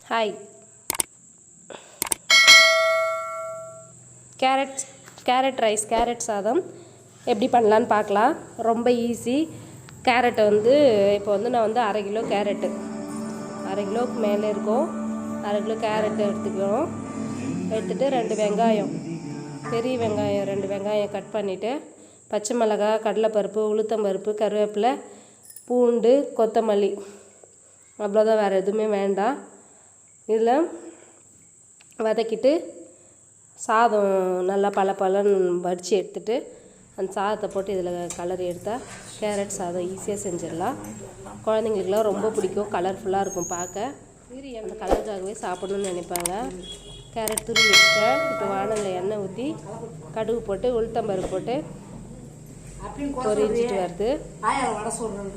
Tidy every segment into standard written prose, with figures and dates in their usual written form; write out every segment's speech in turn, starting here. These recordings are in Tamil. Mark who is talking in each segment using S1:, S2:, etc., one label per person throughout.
S1: ஹாய். கேரட் ரைஸ், கேரட் சாதம் எப்படி பண்ணலான்னு பார்க்கலாம். ரொம்ப ஈஸி. கேரட்டை இப்போ நான் அரை கிலோ கேரட்டு, அரை கிலோவுக்கு மேலே இருக்கும். அரை கிலோ கேரட்டு எடுத்துக்கிறோம். எடுத்துகிட்டு 2 வெங்காயம், பெரிய வெங்காயம் 2 வெங்காயம் கட் பண்ணிவிட்டு, பச்சை மிளகாய், கடலைப்பருப்பு, உளுத்தம்பருப்பு, கருவேப்பிலை, பூண்டு, கொத்தமல்லி, அவ்வளோதான், வேறு எதுவுமே வேண்டாம். இதில் வதக்கிட்டு சாதம் நல்லா பலன்னு வடித்து எடுத்துகிட்டு அந்த சாதத்தை போட்டு இதில் கலரி எடுத்தால் கேரட் சாதம் ஈஸியாக செஞ்சிடலாம். குழந்தைங்களுக்குலாம் ரொம்ப பிடிக்கும், கலர்ஃபுல்லாக இருக்கும் பார்க்க. அந்த கலருக்காகவே சாப்பிடணும்னு நினைப்பாங்க. கேரட் துருவி வச்சுட்டேன். இப்போ வானலில் எண்ணெய் ஊற்றி கடுகு போட்டு உளுத்தம்பருப்பு போட்டு பொரிஞ்சிட்டு வருது.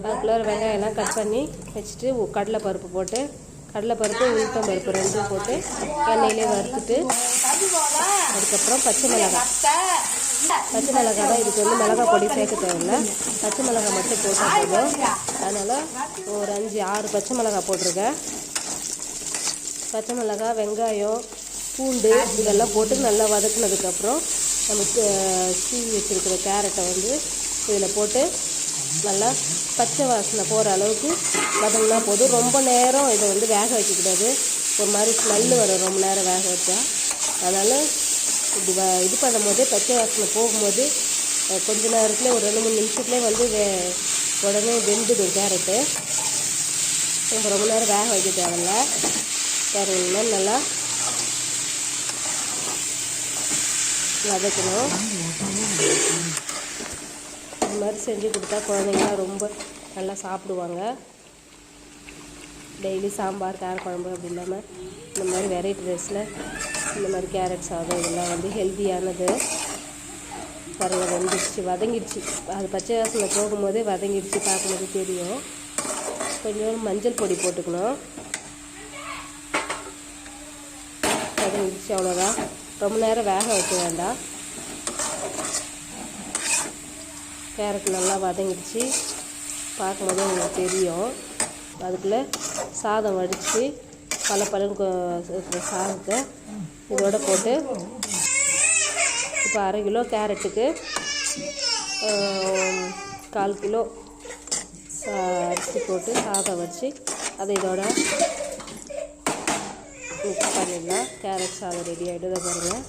S1: அதுக்குள்ளே வெங்காயம்லாம் கட் பண்ணி வச்சுட்டு கடலைப்பருப்பு போட்டு, கடலைப்பருப்பு உளுத்தம்பருப்பு 2 போட்டு எண்ணெயிலே வறுத்துட்டு, அதுக்கப்புறம் பச்சை மிளகாய் தான். இதுக்கு மிளகாய் பொடி சேர்க்க தேவையில்லை, பச்சை மிளகாய் மட்டும் போட்டால் போதும். அதனால் ஒரு 5-6 பச்சை மிளகாய் போட்டிருக்கேன். பச்சை மிளகாய், வெங்காயம், பூண்டு இதெல்லாம் போட்டு நல்லா வதக்குனதுக்கப்புறம் நம்ம சீவி வச்சுருக்கிற கேரட்டை இதில் போட்டு நல்லா பச்சை வாசனை போகிற அளவுக்கு வதங்கினா போதும். ரொம்ப நேரம் இதை வேக வைக்கக்கூடாது, ஒரு மாதிரி ஸ்மெல்லு வரும் ரொம்ப நேரம் வேக வச்சா. அதனால் இப்படி இது பண்ணும்போது பச்சை வாசனை போகும்போது கொஞ்ச நேரத்தில் ஒரு 2-3 நிமிஷத்துலேயே உடனே வெந்துடும் கேரட்டு. ரொம்ப நேரம் வேக வைக்க தேவையில்ல. கேரட் நல்லா வதக்கணும். இது மாதிரி செஞ்சு கொடுத்தா குழந்தைங்களாம் ரொம்ப நல்லா சாப்பிடுவாங்க. டெய்லி சாம்பார், காரக்குழம்பு அப்படி இல்லாமல் இந்த மாதிரி வெரைட்டி ரைஸில் இந்த மாதிரி கேரட் சாதம் இதெல்லாம் ஹெல்த்தியானது. பாருங்கள், வதங்கிடுச்சு. அது பச்சை வாசனை போகும்போதே வதங்கிடுச்சு, பார்க்கும்போது தெரியும். கொஞ்சம் மஞ்சள் பொடி போட்டுக்கணும். வதங்கிடுச்சு, அவ்வளோதான். ரொம்ப நேரம் வேக வைக்க வேண்டாம். கேரட் நல்லா வதங்கிடுச்சு, பார்க்கும்போது உங்களுக்கு தெரியும். அதுக்குள்ளே சாதம் வடித்து பலன்னு இருக்கிற சாதத்தை இதோட போட்டு, இப்போ அரை கிலோ கேரட்டுக்கு 1/4 கிலோ அரிசி போட்டு சாதம் வச்சு அதை இதோட மிக்ஸ் பண்ணிடலாம். கேரட் சாதம் ரெடி ஆகிடுது. பாருங்கள்,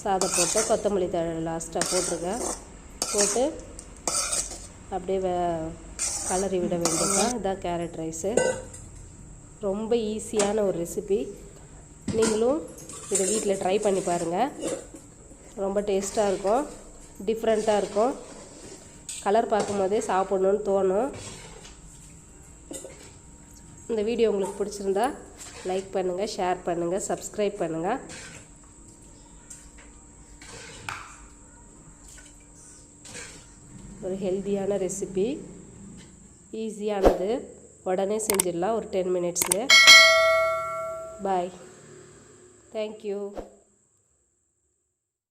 S1: சாதம் போட்டு கொத்தமல்லி தழை லாஸ்ட்டாக போட்டிருக்கேன். போட்டு அப்படியே கலரி விட வேண்டியதுதான். இதுதான் கேரட் ரைஸு. ரொம்ப ஈஸியான ஒரு ரெசிபி. நீங்களும் இதை வீட்டில் ட்ரை பண்ணி பாருங்கள். ரொம்ப டேஸ்ட்டாக இருக்கும், டிஃப்ரெண்ட்டாக இருக்கும். கலர் பார்க்கும்போதே சாப்பிட்ணுன்னு தோணும். இந்த வீடியோ உங்களுக்கு பிடிச்சிருந்தா லைக் பண்ணுங்கள், ஷேர் பண்ணுங்கள், சப்ஸ்கிரைப் பண்ணுங்கள். ஒரு ஹெல்த்தியான ரெசிபி, ஈஸியானது, உடனே செஞ்சிடலாம் ஒரு 10 மினிட்ஸில். பாய், தேங்க்யூ.